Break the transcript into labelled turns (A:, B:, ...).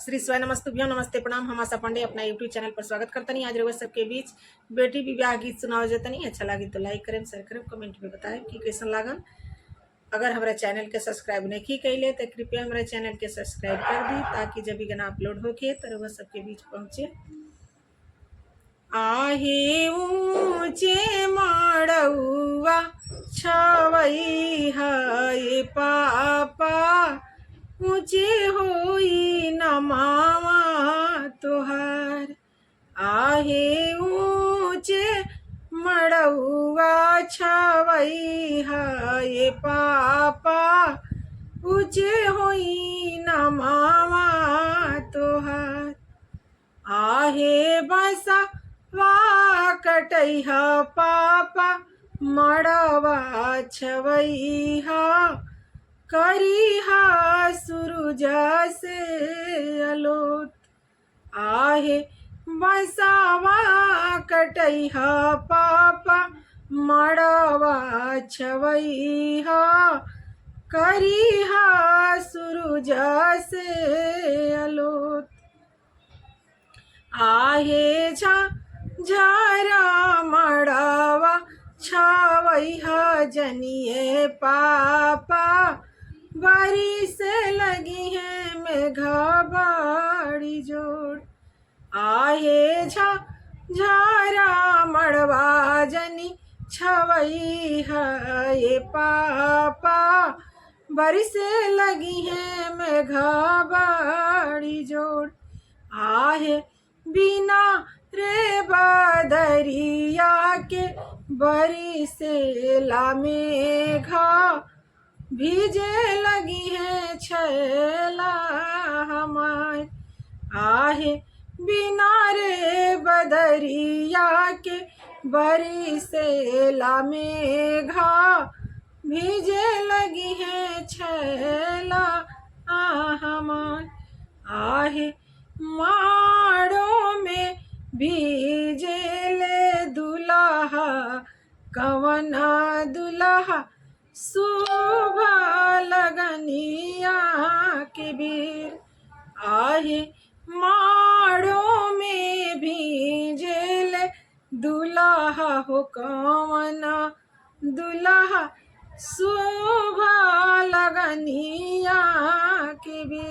A: श्री स्वाय नमस्तुभ्यम नमस्ते प्रणाम। हम आशा पांडे अपना यूट्यूब चैनल पर स्वागत करते नहीं। आज रोज सबके बीच बेटी विवाह गीत सुनाओ जाता नहीं। अच्छा लगे तो लाइक करें, शेयर करें, कमेंट में बताएं कि कैसा लागल। अगर हमारे चैनल के सब्सक्राइब नहीं कैले तो कृपया हमारे चैनल के सब्सक्राइब कर दी, ताकि जब भी गाना अपलोड होके तो रोज सबके बीच पहुँचे। आहे ऊंचे माड़ुआ छवई है पापा, ऊंचे होई न मामा तोहार। आहे ऊंचे मड़ुआ छवई है पापा, ऊंचे होई न मामा तोहार। आहे बसा वा कटैहा पापा, मड़वा छवैहा करिहा सूरज से अलोट। आहे बसावा कटैहा पापा, मड़वा छवैहा करिहा सूरज से अलोट। आहे झारा मड़वा छवैहा जनिए पापा, बारी से लगी है मेघा बाड़ी जोड़। आहे झारा मड़वा जनी छवैहा ये पापा, बारी से लगी है मेघा बाड़ी जोड़। आहे बिना रे बदरिया के बरी से ला मेघा, भीजे लगी है छैला हमार। आहे बिना रे बदरिया के बरी से ला मेघा, भीजे लगी है छैला हमार। आहे माड़ो में भीजेले दुल्हा, कवना दुल्हा शोभा लगनिया के बीर। आहे माड़ो में भीजेले दुल्हा हो, कवना दुल्हा शोभा लगनिया के बीर।